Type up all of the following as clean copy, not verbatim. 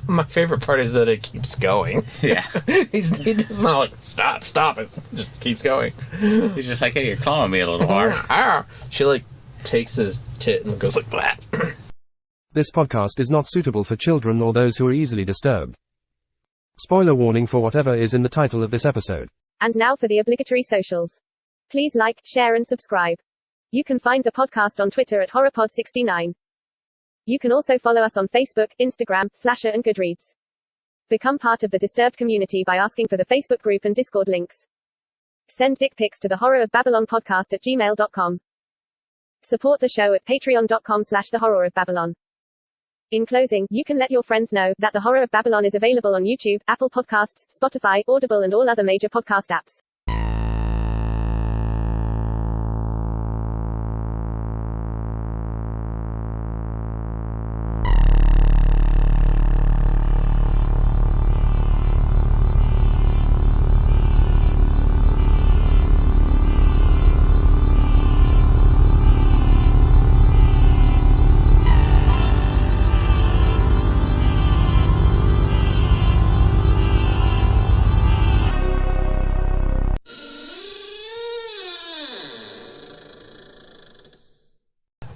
My favorite part is that it keeps going. Yeah. He does not like, stop. It just keeps going. He's just like, hey, you're calling me a little hard. She, like, takes his tit and goes like, blah. This podcast is not suitable for children or those who are easily disturbed. Spoiler warning for whatever is in the title of this episode. And now for the obligatory socials. Please like, share and subscribe. You can find the podcast on Twitter at HorrorPod69. You can also follow us on Facebook, Instagram, Slasher and Goodreads. Become part of the Disturbed community by asking for the Facebook group and Discord links. Send dick pics to the Horror of Babylon podcast at gmail.com. Support the show at patreon.com/the Horror of Babylon. In closing, you can let your friends know that The Horror of Babylon is available on YouTube, Apple Podcasts, Spotify, Audible and all other major podcast apps.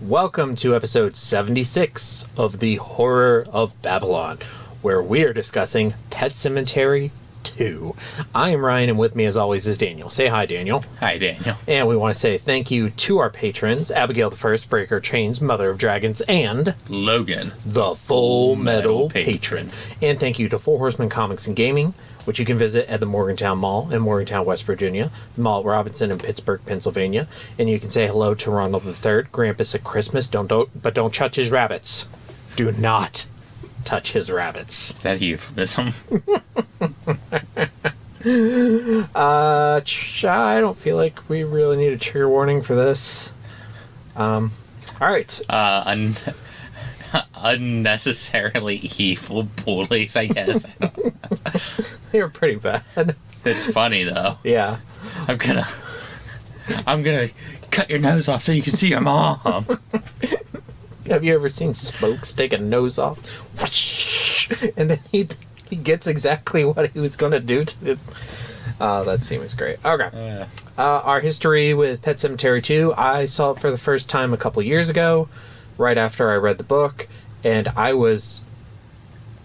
Welcome to episode 76 of The Horror of Babylon, where we are discussing Pet Sematary II. I am Ryan, and with me as always is Daniel. Say hi, Daniel. Hi, Daniel. And we want to say thank you to our patrons, Abigail the First, Breaker Chains, Mother of Dragons, and Logan, the Full Metal Patron. And thank you to Four Horsemen Comics and Gaming, which you can visit at the Morgantown Mall in Morgantown, West Virginia, the Mall at Robinson in Pittsburgh, Pennsylvania. And you can say hello to Ronald III, Grampus at Christmas, but don't touch his rabbits. Do not touch his rabbits. Is that a euphemism? I don't feel like we really need a trigger warning for this. All right. Unnecessarily evil bullies, I guess. They were pretty bad. It's funny though. Yeah. I'm gonna cut your nose off so you can see your mom. Have you ever seen Spokes take a nose off? And then he gets exactly what he was going to do to it. That scene was great. Okay. Our history with Pet Sematary II. I saw it for the first time a couple years ago, right after I read the book, and I was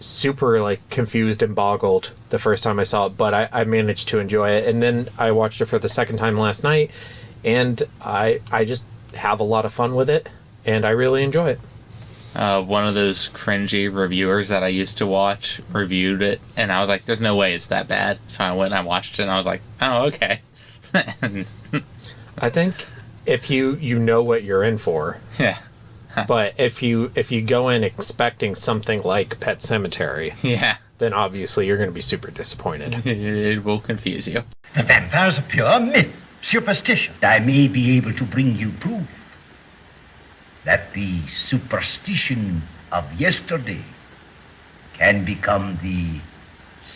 super confused and boggled the first time I saw it, but I managed to enjoy it. And then I watched it for the second time last night, and I just have a lot of fun with it, and I really enjoy it. One of those cringy reviewers that I used to watch reviewed it, and I was like, there's no way it's that bad. So I went and I watched it, and I was like, oh, okay. I think if you know what you're in for. Yeah. But if you go in expecting something like Pet Sematary, yeah, then obviously you're going to be super disappointed. It will confuse you. The vampire's a pure myth, superstition. I may be able to bring you proof that the superstition of yesterday can become the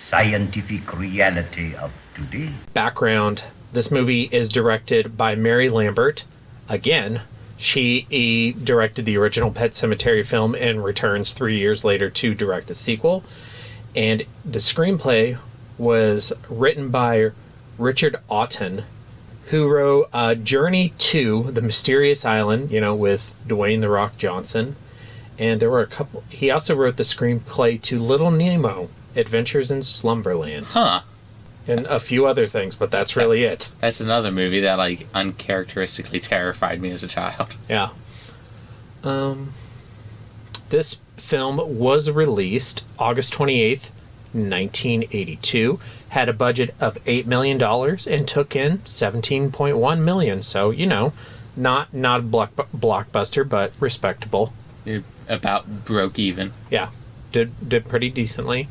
scientific reality of today. Background: this movie is directed by Mary Lambert. Again, she directed the original Pet Sematary film and returns 3 years later to direct the sequel. And the screenplay was written by Richard Oughton, who wrote Journey to the Mysterious Island, with Dwayne "The Rock" Johnson. And there were a couple. He also wrote the screenplay to Little Nemo, Adventures in Slumberland. Huh. And a few other things, but that's really it. That's another movie that uncharacteristically terrified me as a child. Yeah. This film was released August 28th, 1982. Had a budget of $8 million and took in $17.1 million. So, not a blockbuster, but respectable. It about broke even. Yeah. Did pretty decently.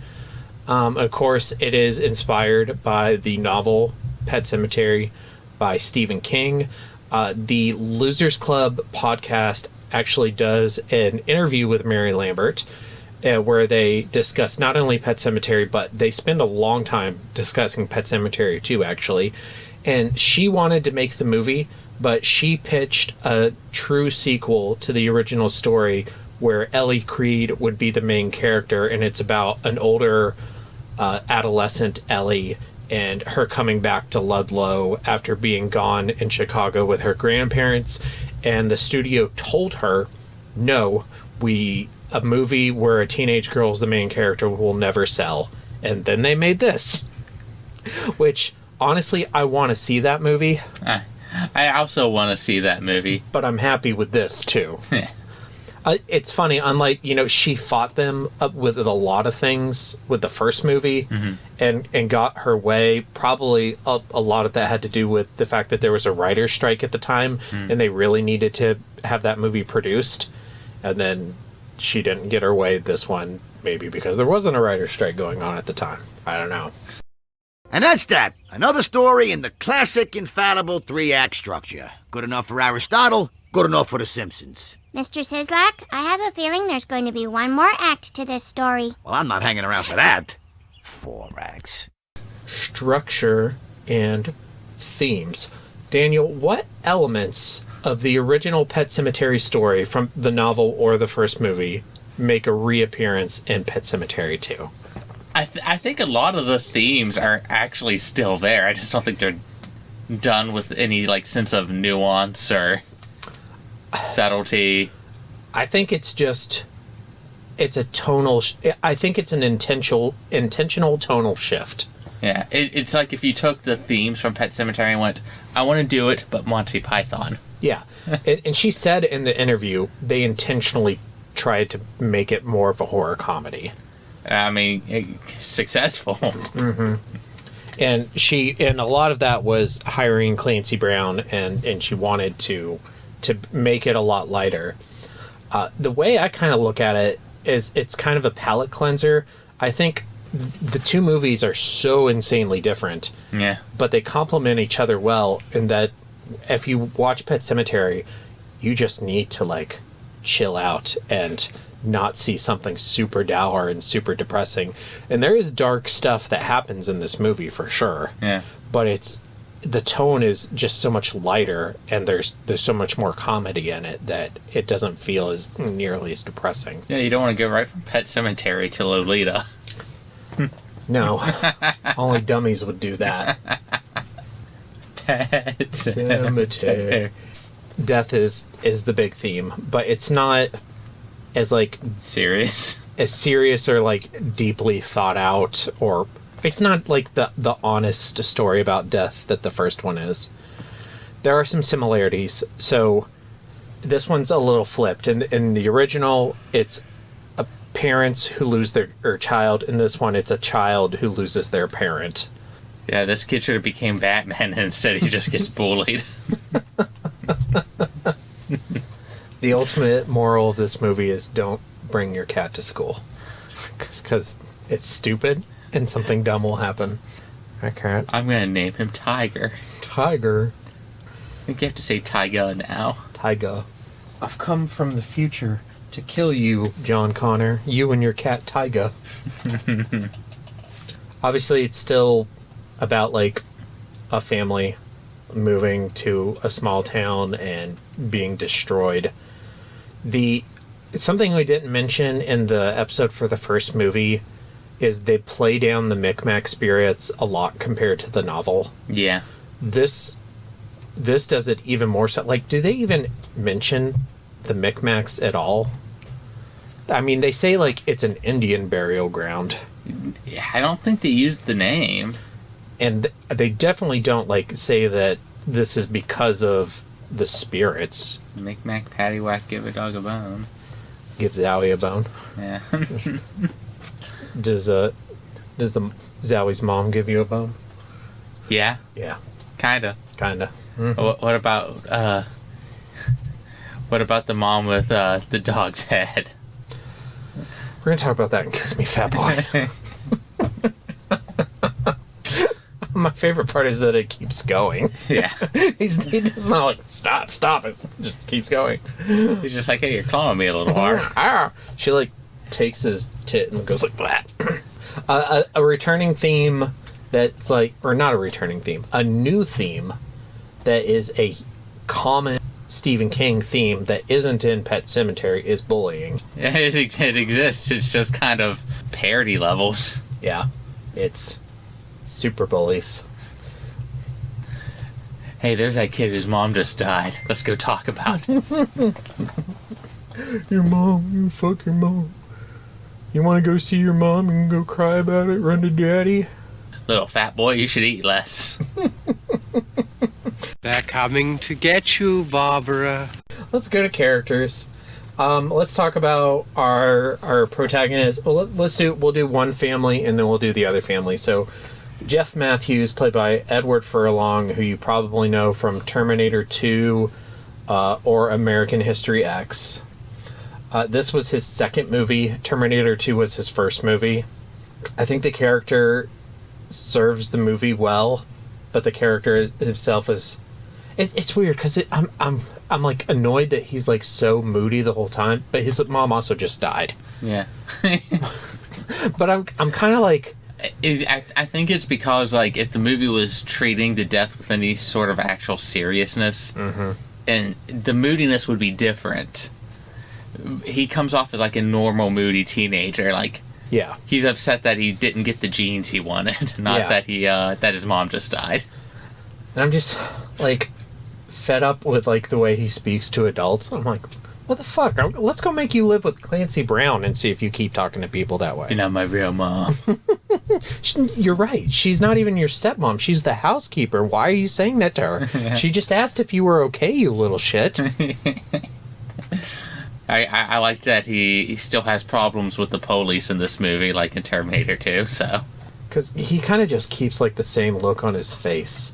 Of course, it is inspired by the novel Pet Sematary by Stephen King. The Losers Club podcast actually does an interview with Mary Lambert where they discuss not only Pet Sematary, but they spend a long time discussing Pet Sematary II, actually. And she wanted to make the movie, but she pitched a true sequel to the original story where Ellie Creed would be the main character, and it's about an older adolescent Ellie and her coming back to Ludlow after being gone in Chicago with her grandparents. And the studio told her, no, a movie where a teenage girl is the main character will never sell. And then they made this, which honestly, I want to see that movie. I also want to see that movie. But I'm happy with this too. It's funny, unlike, she fought them up with a lot of things with the first movie, and got her way. Probably a lot of that had to do with the fact that there was a writer's strike at the time, and they really needed to have that movie produced. And then she didn't get her way this one, maybe because there wasn't a writer's strike going on at the time. I don't know. And that's that. Another story in the classic, infallible 3-act structure. Good enough for Aristotle, good enough for The Simpsons. Mr. Sislak, I have a feeling there's going to be one more act to this story. Well, I'm not hanging around for that. 4 acts. Structure and themes. Daniel, what elements of the original Pet Sematary story from the novel or the first movie make a reappearance in Pet Sematary II? I think a lot of the themes are actually still there. I just don't think they're done with any sense of nuance or subtlety. I think it's a tonal. I think it's an intentional tonal shift. Yeah, it's like if you took the themes from Pet Sematary and went, I want to do it, but Monty Python. Yeah, and she said in the interview they intentionally tried to make it more of a horror comedy. I mean, successful. Mm-hmm. And a lot of that was hiring Clancy Brown, and she wanted to make it a lot lighter. The way I kind of look at it is it's kind of a palate cleanser. I think the two movies are so insanely different. Yeah. But they complement each other well in that if you watch Pet Sematary, you just need to chill out and not see something super dour and super depressing. And there is dark stuff that happens in this movie for sure. Yeah. But the tone is just so much lighter, and there's so much more comedy in it that it doesn't feel as nearly as depressing. Yeah, you don't want to go right from Pet Sematary to Lolita. No. Only dummies would do that. Pet Sematary. Death is the big theme, but it's not as serious or deeply thought out, or it's not the honest story about death that the first one is. There are some similarities. So this one's a little flipped. In the original, it's parents who lose their child. In this one, it's a child who loses their parent. Yeah, this kid should have became Batman, and instead he just gets bullied. The ultimate moral of this movie is don't bring your cat to school. Because it's stupid and something dumb will happen. I can't. I'm going to name him Tiger. Tiger. I think you have to say Tyga now. Tyga. I've come from the future to kill you, John Connor. You and your cat Tyga. Obviously, it's still about a family moving to a small town and being destroyed. Something we didn't mention in the episode for the first movie is they play down the Micmac spirits a lot compared to the novel. Yeah. This does it even more so. Do they even mention the Micmacs at all? I mean, they say it's an Indian burial ground. Yeah, I don't think they used the name. And they definitely don't say that this is because of the spirits. Micmac, paddywhack, give a dog a bone. Give Zowie a bone. Yeah. Does the Zowie's mom give you a bone? Yeah. Yeah. Kinda. Mm-hmm. What about the mom with the dog's head? We're gonna talk about that in Kiss Me Fat Boy. My favorite part is that it keeps going. Yeah. He's just not stop. It just keeps going. He's just hey, you're clawing me a little hard. She takes his tit and goes like that. A returning theme that's or not a returning theme, a new theme that is a common Stephen King theme that isn't in Pet Sematary is bullying. Yeah, it exists. It's just kind of parody levels. Yeah, it's super bullies. Hey, there's that kid whose mom just died. Let's go talk about it. Your mom, you fuck your mom. You want to go see your mom and go cry about it, run to daddy? Little fat boy, you should eat less. They're coming to get you, Barbara. Let's go to characters. Let's talk about our protagonists. Well, we'll do one family and then we'll do the other family. So Jeff Matthews, played by Edward Furlong, who you probably know from Terminator 2 or American History X. This was his second movie. Terminator 2 was his first movie. I think the character serves the movie well, but the character himself is... It's weird, because I'm like annoyed that he's like so moody the whole time, but his mom also just died. Yeah. But I'm kind of like... I think it's because, like, if the movie was treating the death with any sort of actual seriousness, and the moodiness would be different. He comes off as, like, a normal, moody teenager. Like, yeah, he's upset that he didn't get the genes he wanted, not that that his mom just died. And I'm just, like, fed up with, like, the way he speaks to adults. I'm like... What the fuck? Let's go make you live with Clancy Brown and see if you keep talking to people that way. You're not my real mom. You're right. She's not even your stepmom. She's the housekeeper. Why are you saying that to her? She just asked if you were okay, you little shit. I like that he still has problems with the police in this movie, like in Terminator 2, so... Because he kind of just keeps, like, the same look on his face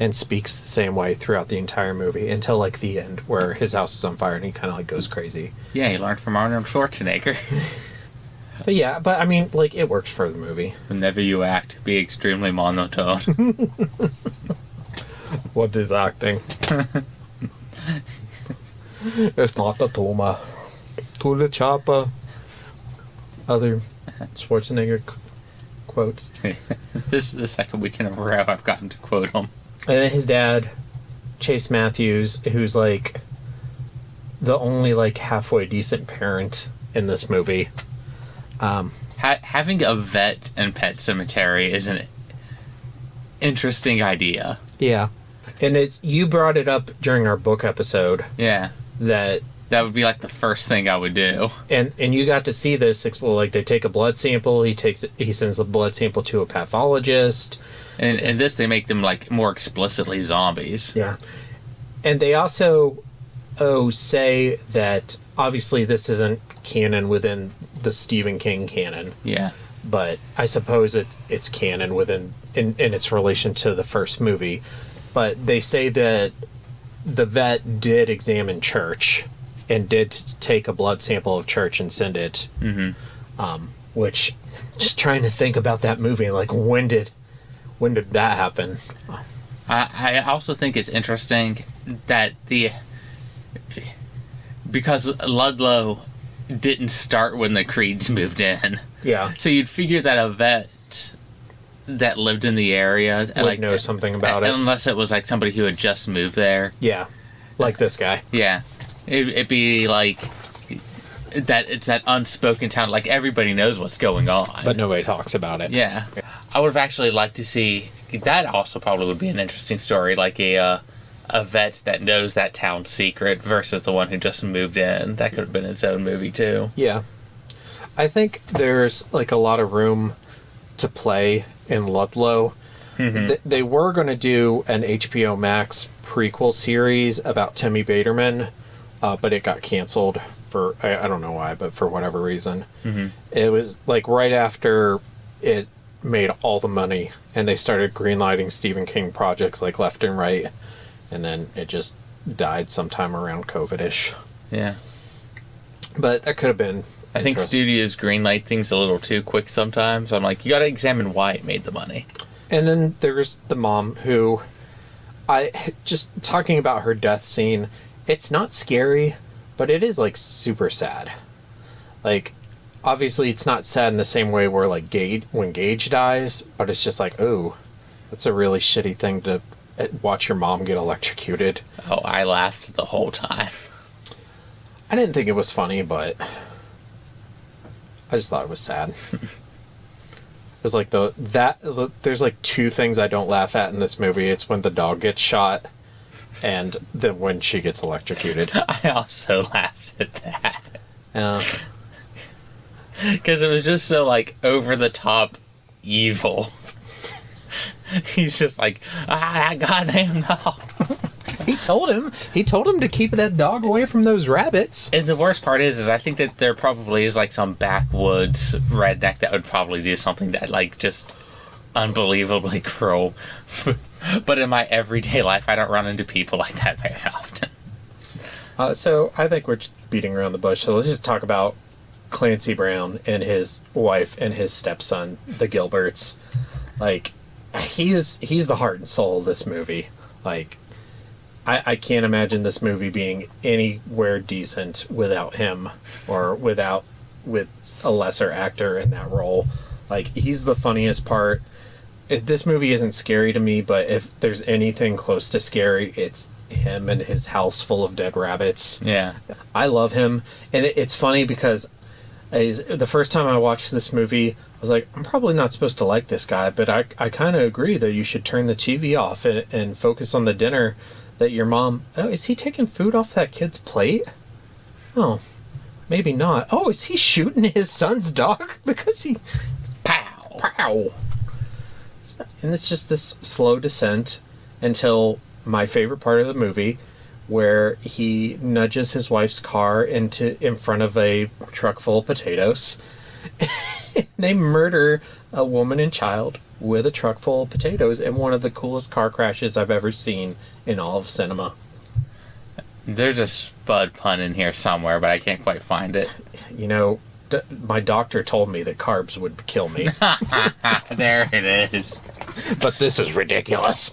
and speaks the same way throughout the entire movie until, like, the end, where his house is on fire and he kind of, like, goes crazy. Yeah, he learned from Arnold Schwarzenegger. But yeah, I mean, like, it works for the movie. Whenever you act, be extremely monotone. What is acting? It's not the Toma. To the chopper. Other Schwarzenegger quotes. This is the second week in a row I've gotten to quote him. And then his dad, Chase Matthews, who's, like, the only, like, halfway decent parent in this movie. Having a vet in Pet Sematary is an interesting idea. Yeah. And you brought it up during our book episode. Yeah. That would be, like, the first thing I would do. And you got to see this. Well, like, they take a blood sample. He sends the blood sample to a pathologist. And in this, they make them, like, more explicitly zombies. Yeah. And they also say that, obviously, this isn't canon within the Stephen King canon. Yeah. But I suppose it's canon within in its relation to the first movie. But they say that the vet did examine Church and did take a blood sample of Church and send it. Mm-hmm. Which, just trying to think about that movie, like, when did that happen? I also think it's interesting that because Ludlow didn't start when the Creeds moved in. Yeah. So you'd figure that a vet that lived in the area would know something about it. Unless it was, like, somebody who had just moved there. Yeah. Like this guy. Yeah. It'd be like that. It's that unspoken town. Like, everybody knows what's going on, but nobody talks about it. Yeah. I would have actually liked to see that. Also, probably would be an interesting story, like a vet that knows that town's secret versus the one who just moved in. That could have been its own movie too. Yeah. I think there's, like, a lot of room to play in Ludlow. Mm-hmm. They were going to do an HBO Max prequel series about Timmy Baterman, but it got canceled for, I don't know why, but for whatever reason. Mm-hmm. It was, like, right after it made all the money, and they started greenlighting Stephen King projects, like, left and right, and then it just died sometime around COVID-ish. Yeah. But that could have been... I think studios greenlight things a little too quick sometimes. I'm like, you gotta examine why it made the money. And then there's the mom who... just talking about her death scene, it's not scary, but it is, like, super sad. Like, obviously it's not sad in the same way where, like, when Gage dies, but it's just like, oh, that's a really shitty thing to watch your mom get electrocuted. Oh, I laughed the whole time. I didn't think it was funny, but I just thought it was sad. It was like there's like two things I don't laugh at in this movie. It's when the dog gets shot, and then when she gets electrocuted. I also laughed at that. Because it was just so, like, over the top evil. He's just like, goddamn no. He told him to keep that dog away from those rabbits. And the worst part is I think that there probably is, like, some backwoods redneck that would probably do something that, like, just unbelievably cruel. But in my everyday life, I don't run into people like that very often. So I think we're just beating around the bush. So let's just talk about Clancy Brown and his wife and his stepson, the Gilberts. Like, he's the heart and soul of this movie. Like, I can't imagine this movie being anywhere decent without him, or with a lesser actor in that role. Like, he's the funniest part. This movie isn't scary to me, but if there's anything close to scary, it's him and his house full of dead rabbits. Yeah. I love him. And it's funny because the first time I watched this movie, I was like, I'm probably not supposed to like this guy, but I kind of agree that you should turn the TV off and focus on the dinner that your mom... Oh, is he taking food off that kid's plate? Oh, maybe not. Oh, is he shooting his son's dog? Because he... Pow! And it's just this slow descent until my favorite part of the movie, where he nudges his wife's car in front of a truck full of potatoes. They murder a woman and child with a truck full of potatoes in one of the coolest car crashes I've ever seen in all of cinema. There's a Spud pun in here somewhere, but I can't quite find it. You know, my doctor told me that carbs would kill me. There it is. But this is ridiculous.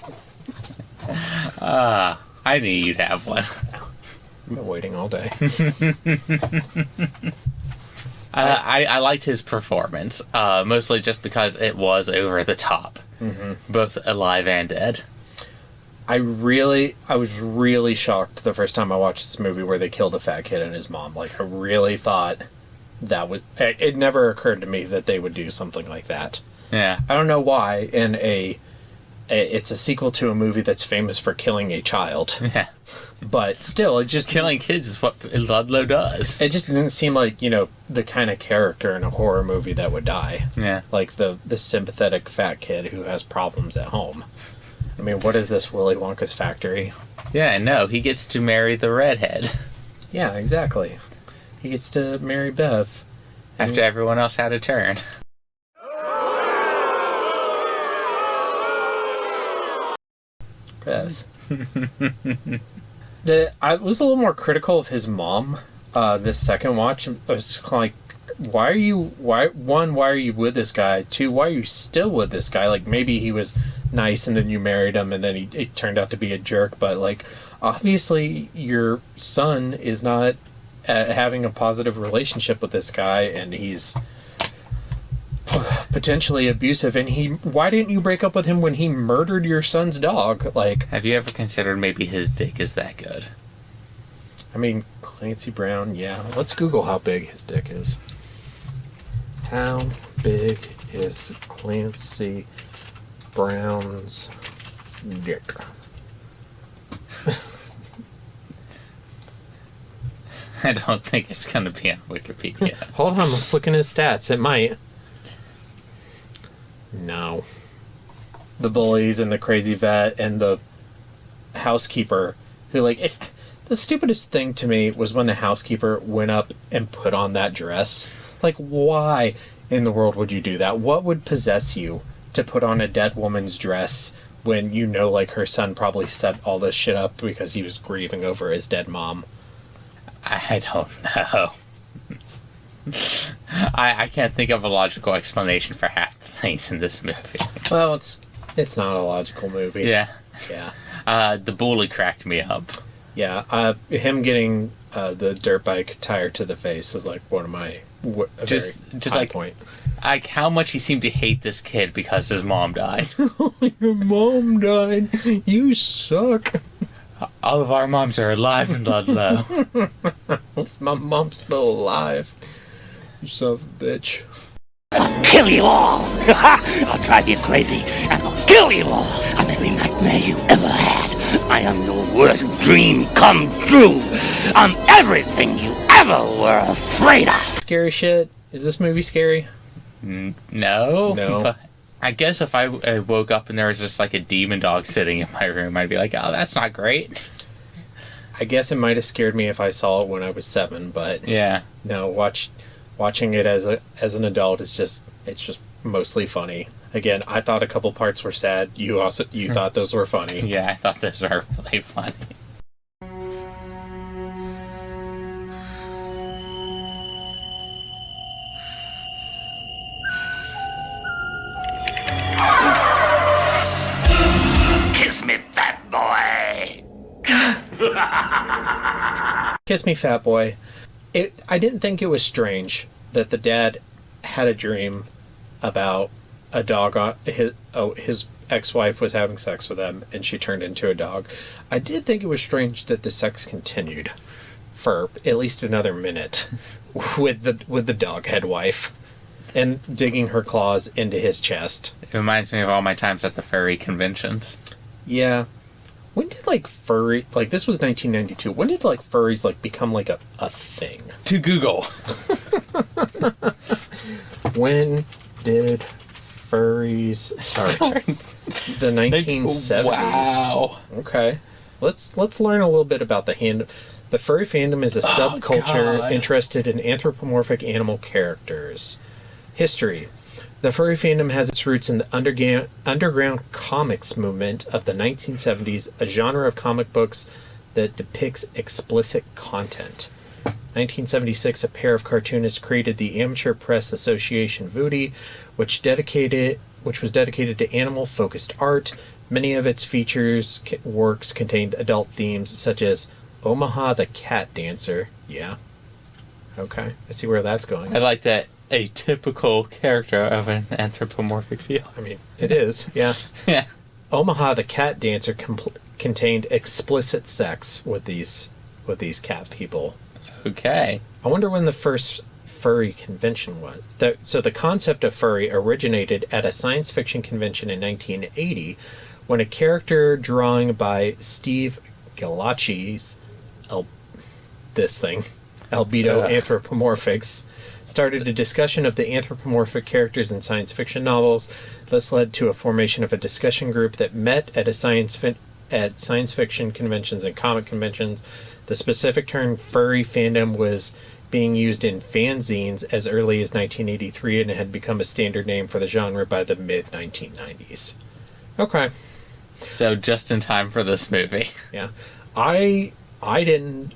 I knew you'd have one. I've been waiting all day. I liked his performance, mostly just because it was over the top, both alive and dead. I was really shocked the first time I watched this movie where they killed the fat kid and his mom. Like, I really thought that would... It never occurred to me that they would do something like that. Yeah. I don't know why it's a sequel to a movie that's famous for killing a child. Yeah. But still, it just... Killing kids is what Ludlow does. It just didn't seem like, the kind of character in a horror movie that would die. Yeah. Like the sympathetic fat kid who has problems at home. I mean, what is this, Willy Wonka's factory? Yeah, no, he gets to marry the redhead. Yeah, exactly. He gets to marry Bev. After everyone else had a turn. Yes. I was a little more critical of his mom this second watch. I was like, why are you with this guy? 2, why are you still with this guy? Like, maybe he was nice and then you married him and then he turned out to be a jerk, but like, obviously your son is not having a positive relationship with this guy, and he's potentially abusive. And why didn't you break up with him when he murdered your son's dog? Like, have you ever considered maybe his dick is that good? I mean, Clancy Brown, yeah. Let's Google how big his dick is. How big is Clancy Brown's dick? I don't think it's going to be on Wikipedia. Hold on, let's look in his stats. It might. No. The bullies and the crazy vet and the housekeeper who, like, if the stupidest thing to me was when the housekeeper went up and put on that dress. Like, why in the world would you do that? What would possess you to put on a dead woman's dress when you know, like, her son probably set all this shit up because he was grieving over his dead mom? I don't know. I can't think of a logical explanation for half the things in this movie. Well, it's not a logical movie. Yeah. Yeah. The bully cracked me up. Yeah. Him getting the dirt bike tire to the face is like one of my very high point. like how much he seemed to hate this kid because his mom died. Your mom died. You suck. All of our moms are alive in Ludlow. My mom's still alive. You son of a bitch. Kill you all! I'll drive you crazy, and I'll kill you all! I'm every nightmare you ever had. I am your worst dream come true. I'm everything you ever were afraid of. Scary shit. Is this movie scary? No. No. I guess if I woke up and there was just like a demon dog sitting in my room, I'd be like, oh, that's not great. I guess it might have scared me if I saw it when I was 7, but Yeah. no, watching it as an adult is just mostly funny. Again, I thought a couple parts were sad. You thought those were funny. Yeah, I thought those were really funny. Kiss me, fat boy! Kiss Me, Fat Boy. I didn't think it was strange that the dad had a dream about a dog. His ex-wife was having sex with him, and she turned into a dog. I did think it was strange that the sex continued for at least another minute with the dog head wife and digging her claws into his chest. It reminds me of all my times at the furry conventions. Yeah. When did this was 1992. When did furries become a thing? To Google. When did furries start? The 1970s. Wow. Okay. Let's learn a little bit about the furry fandom is a subculture interested in anthropomorphic animal characters. History. The furry fandom has its roots in the underground comics movement of the 1970s, a genre of comic books that depicts explicit content. 1976, a pair of cartoonists created the Amateur Press Association Voodoo, which was dedicated to animal-focused art. Many of its works contained adult themes, such as Omaha the Cat Dancer. Yeah. Okay. I see where that's going. I like that. A typical character of an anthropomorphic feel. I mean, it is, yeah. Yeah. Omaha the Cat Dancer contained explicit sex with these cat people. Okay. I wonder when the first furry convention was. So the concept of furry originated at a science fiction convention in 1980 when a character drawing by Steve Gallacci's Albedo Anthropomorphics started a discussion of the anthropomorphic characters in science fiction novels. This led to a formation of a discussion group that met at science fiction conventions and comic conventions. The specific term furry fandom was being used in fanzines as early as 1983 and had become a standard name for the genre by the mid-1990s. Okay. So just in time for this movie. Yeah. I didn't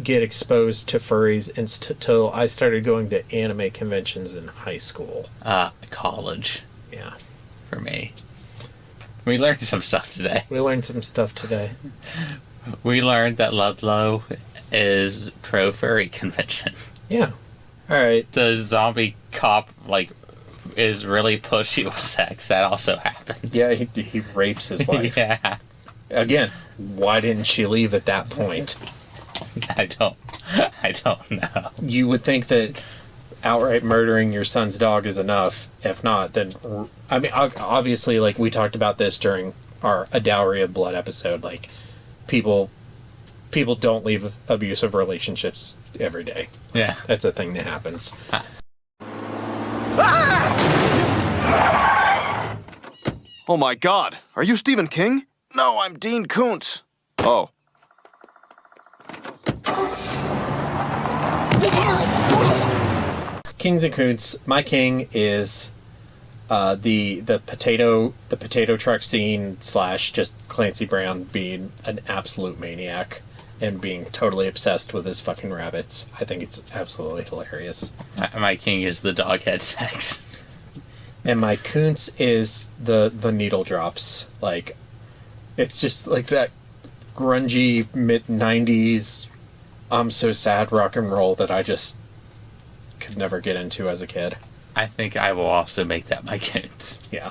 get exposed to furries until I started going to anime conventions in high school. College. Yeah. For me. We learned some stuff today. We learned some stuff today. We learned that Ludlow is pro-furry convention. Yeah. Alright. The zombie cop, is really pushy with sex. That also happens. Yeah, he rapes his wife. Yeah. Again, why didn't she leave at that point? I don't know. You would think that outright murdering your son's dog is enough. If not, then... I mean, obviously, we talked about this during our A Dowry of Blood episode. People don't leave abusive relationships every day. Yeah. That's a thing that happens. Oh my god, are you Stephen King? No, I'm Dean Koontz. Oh. Kings and Koontz. My king is the potato truck scene / just Clancy Brown being an absolute maniac and being totally obsessed with his fucking rabbits. I think it's absolutely hilarious. My king is the dog head sex. And my Koontz is the needle drops. It's just that grungy mid-90s I'm so sad rock and roll that I just could never get into as a kid. I think I will also make that my Koontz. Yeah.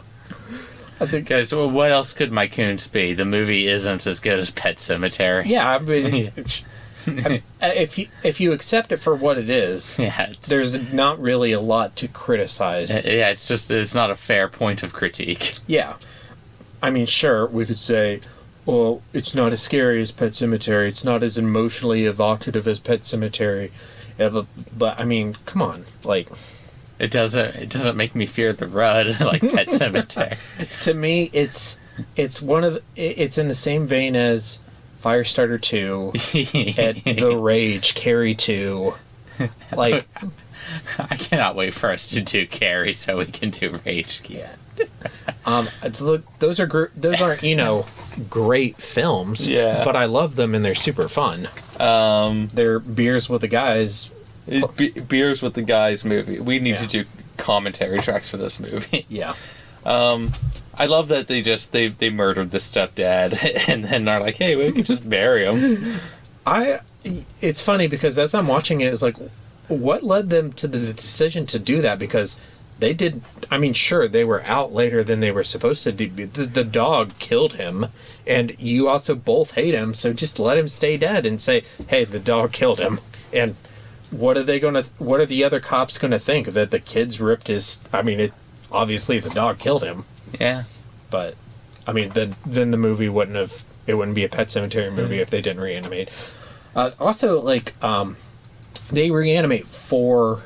I think, guys, well, what else could my Koontz be? The movie isn't as good as Pet Sematary. Yeah, I mean, if you accept it for what it is, there's not really a lot to criticize. Yeah, it's not a fair point of critique. Yeah. I mean, sure, we could say, well, it's not as scary as Pet Sematary. It's not as emotionally evocative as Pet Sematary. Yeah, but I mean, come on, like... It doesn't make me fear the Rudd like Pet Sematary. To me, it's in the same vein as Firestarter 2 and The Rage, Carrie 2. Like, I cannot wait for us to do Carrie so we can do Rage again. Look, those aren't great films. Yeah. But I love them and they're super fun. They're beers with the guys. Beers with the Guys movie. We need to do commentary tracks for this movie. Yeah. I love that they murdered the stepdad and then are like, hey, we can just bury him. It's funny because as I'm watching it, it's like, what led them to the decision to do that? Because they did, I mean, sure, they were out later than they were supposed to do. The dog killed him, and you also both hate him, so just let him stay dead and say, hey, the dog killed him. And what are the other cops gonna think? That the kids ripped his... I mean, obviously the dog killed him. Yeah. But, I mean, then the movie wouldn't be a Pet Sematary movie if they didn't reanimate. Also, like, they reanimate 4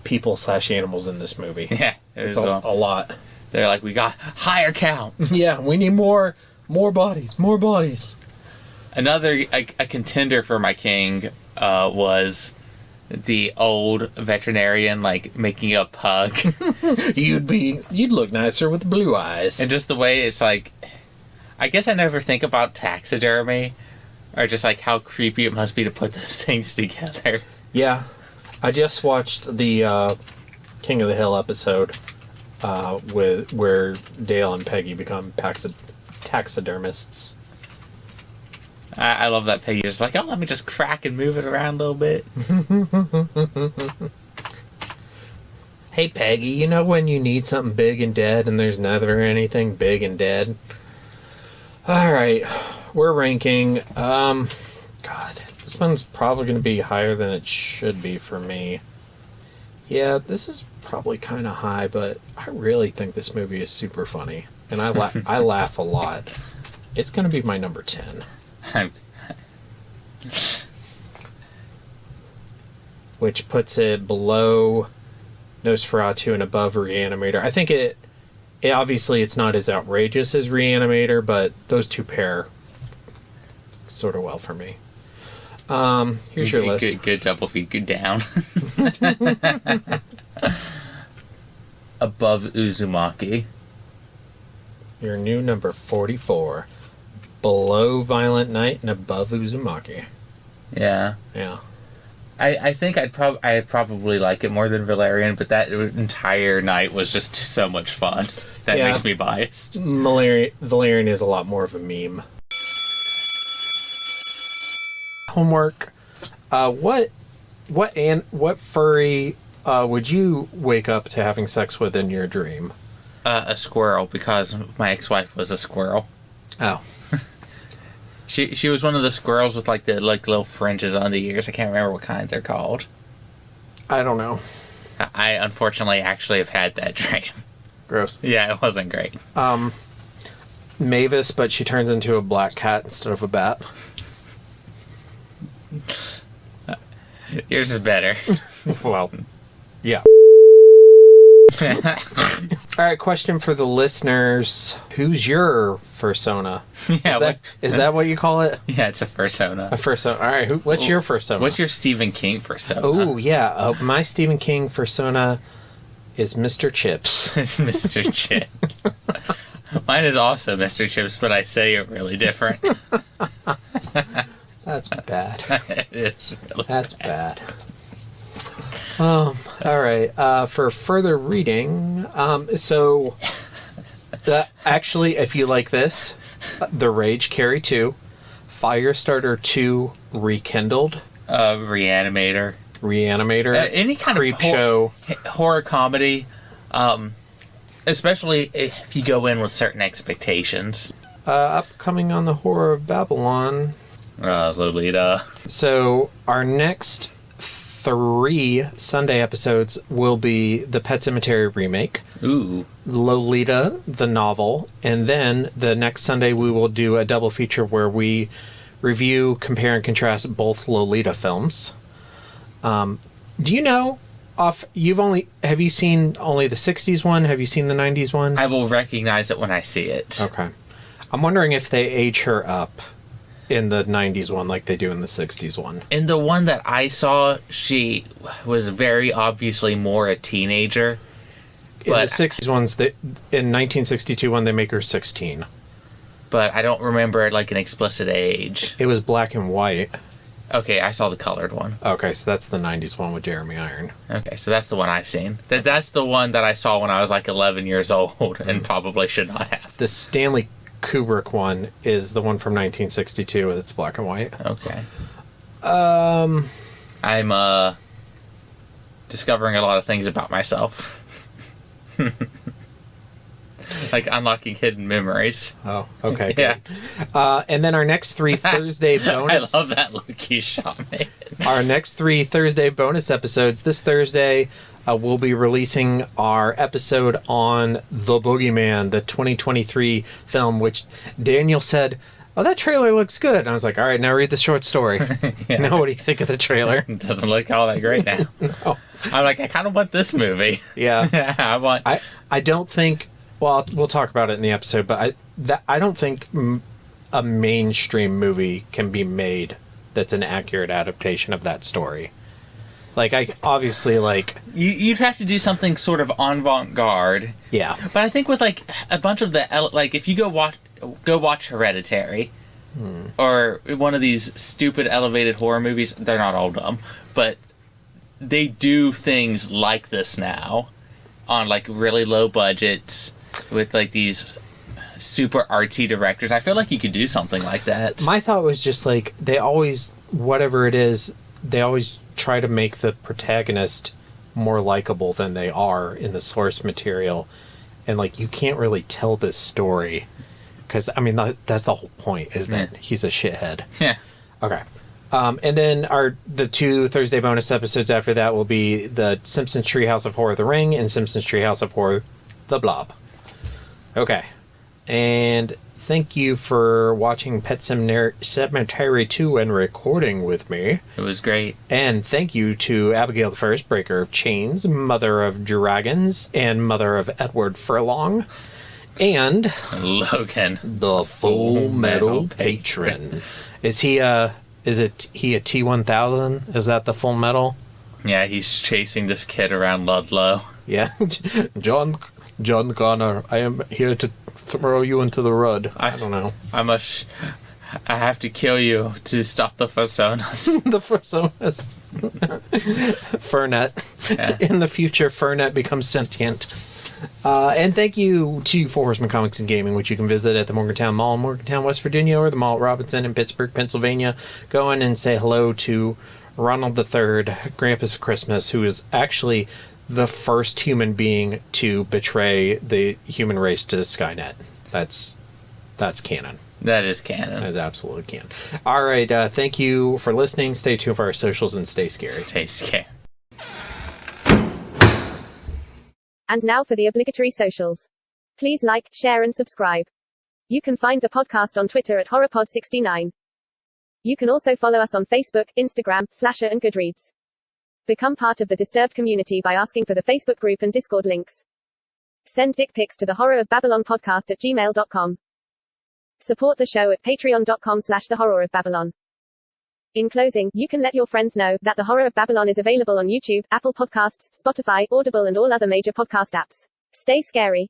people/animals in this movie. Yeah. It's a lot. They're like, we got higher count. Yeah, we need more bodies. Another, a contender for my king was... the old veterinarian, like, making a pug. You'd look nicer with blue eyes. And just the way it's like, I guess I never think about taxidermy, or just like how creepy it must be to put those things together. Yeah. I just watched the King of the Hill episode where Dale and Peggy become taxidermists. I love that Peggy's just like, oh, let me just crack and move it around a little bit. Hey, Peggy, you know when you need something big and dead and there's never anything big and dead? Alright, we're ranking. God, this one's probably going to be higher than it should be for me. Yeah, this is probably kind of high, but I really think this movie is super funny. And I laugh a lot. It's going to be my number 10. Which puts it below Nosferatu and above Reanimator. I think it obviously it's not as outrageous as Reanimator, but those two pair sort of well for me. Here's your list. Good double feet, good down. Above Uzumaki. Your new number 44. Below Violent Night and above Uzumaki. Yeah. Yeah. I think I'd probably like it more than Valerian, but that entire night was just so much fun. That makes me biased. Valerian is a lot more of a meme. Homework. What furry would you wake up to having sex with in your dream? A squirrel, because my ex-wife was a squirrel. Oh. She was one of the squirrels with like the little fringes on the ears. I can't remember what kind they're called. I don't know. I unfortunately actually have had that dream. Gross. Yeah, it wasn't great. Mavis, but she turns into a black cat instead of a bat. Yours is better. Well, yeah. Alright, question for the listeners. Who's your fursona? Yeah, is that what you call it? Yeah, it's a fursona. A fursona. Alright, what's your fursona? What's your Stephen King fursona? Oh, yeah. My Stephen King fursona is Mr. Chips. It's Mr. Chips. Mine is also Mr. Chips, but I say it really different. That's bad. It is really That's bad. All right. For further reading, actually, if you like this, The Rage Carrie 2, Firestarter 2 Rekindled, Reanimator, any kind creep of show, horror comedy. Especially if you go in with certain expectations. Upcoming on the Horror of Babylon. Lolita. So our next 3 Sunday episodes will be the Pet Sematary remake. Ooh. Lolita, the novel. And then the next Sunday we will do a double feature where we review, compare, and contrast both Lolita films. Do you know... have you seen only the 60s one? Have you seen the 90s one? I will recognize it when I see it. Okay. I'm wondering if they age her up in the 90s one like they do in the 60s one. In the one that I saw, she was very obviously more a teenager. In the 60s ones, in 1962 one, they make her 16. But I don't remember like an explicit age. It was black and white. Okay, I saw the colored one. Okay, so that's the 90s one with Jeremy Iron. Okay, so that's the one I've seen. That's the one that I saw when I was like 11 years old and probably should not have. The Stanley Kubrick one is the one from 1962 and it's black and white. Okay. I'm discovering a lot of things about myself. Like unlocking hidden memories. Oh, okay. Yeah. And then our next 3 Thursday bonus... I love that look you shot me. Our next 3 Thursday bonus episodes. This Thursday, we'll be releasing our episode on The Boogeyman, the 2023 film, which Daniel said, "Oh, that trailer looks good." And I was like, all right, now read the short story. Yeah. Now what do you think of the trailer? It doesn't look all that great now. No. I'm like, I kind of want this movie. Yeah. I don't think... Well, we'll talk about it in the episode, but I don't think a mainstream movie can be made that's an accurate adaptation of that story. Like, you'd have to do something sort of avant-garde. Yeah. But I think with like a bunch of if you go watch Hereditary, or one of these stupid elevated horror movies, they're not all dumb, but they do things like this now on like really low budgets with like these super artsy directors. I feel like you could do something like that. My thought was just like, they always, whatever it is, they always try to make the protagonist more likable than they are in the source material. And like, you can't really tell this story because, I mean, that's the whole point, is that he's a shithead. Yeah. Okay. And then the 2 Thursday bonus episodes after that will be the Simpsons Treehouse of Horror: The Ring and Simpsons Treehouse of Horror: The Blob. Okay. And thank you for watching Pet Sematary II and recording with me. It was great. And thank you to Abigail the First, Breaker of Chains, Mother of Dragons, and Mother of Edward Furlong. And Logan, the Full Metal Patron. Is he a T-1000? Is that the Full Metal? Yeah, he's chasing this kid around Ludlow. Yeah. John Connor, I am here to throw you into the rud. I don't know. I have to kill you to stop the Fursonas. The Fursonas. Fernet. Yeah. In the future, Fernet becomes sentient. And thank you to For Horsemen Comics and Gaming, which you can visit at the Morgantown Mall in Morgantown, West Virginia, or the Mall at Robinson in Pittsburgh, Pennsylvania. Go in and say hello to Ronald III, Grampus of Christmas, who is actually the first human being to betray the human race to Skynet. That's canon. That is canon. That is absolutely canon. All right, thank you for listening. Stay tuned for our socials and stay scary. Stay scared. And now for the obligatory socials. Please like, share, and subscribe. You can find the podcast on Twitter at HorrorPod69. You can also follow us on Facebook, Instagram, Slasher, and Goodreads. Become part of the Disturbed community by asking for the Facebook group and Discord links. Send dick pics to the Horror of Babylon podcast at gmail.com. Support the show at patreon.com/the Horror of Babylon. In closing, you can let your friends know that The Horror of Babylon is available on YouTube, Apple Podcasts, Spotify, Audible, and all other major podcast apps. Stay scary.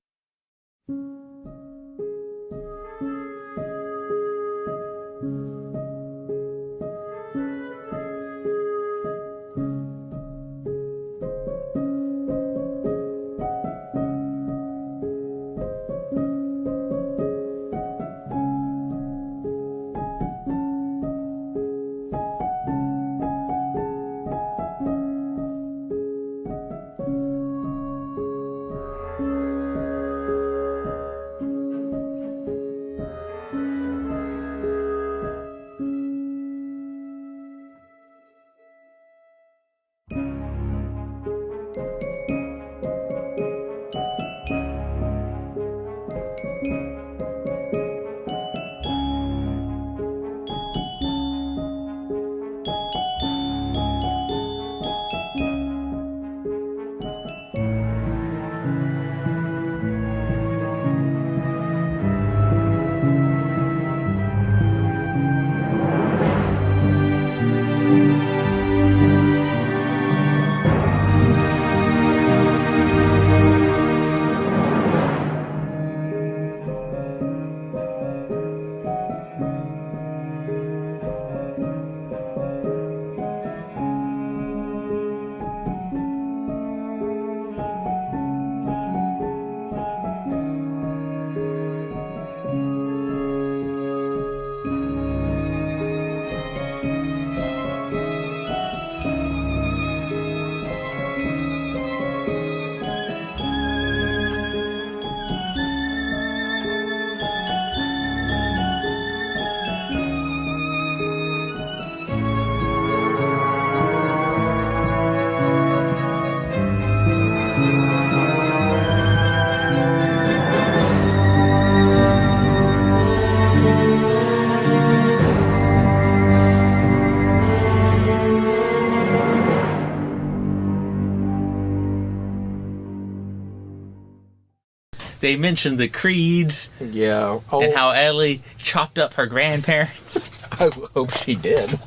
They mentioned the creeds. Yeah. Oh, And how Ellie chopped up her grandparents. I hope she did.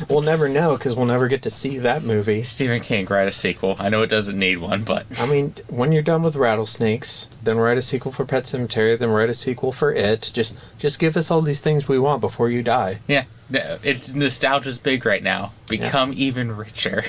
We'll never know because we'll never get to see that movie. Stephen King, write a sequel. I know it doesn't need one, but... I mean, when you're done with Rattlesnakes, then write a sequel for Pet Sematary, then write a sequel for It. Just give us all these things we want before you die. Yeah. Nostalgia's big right now. Become even richer.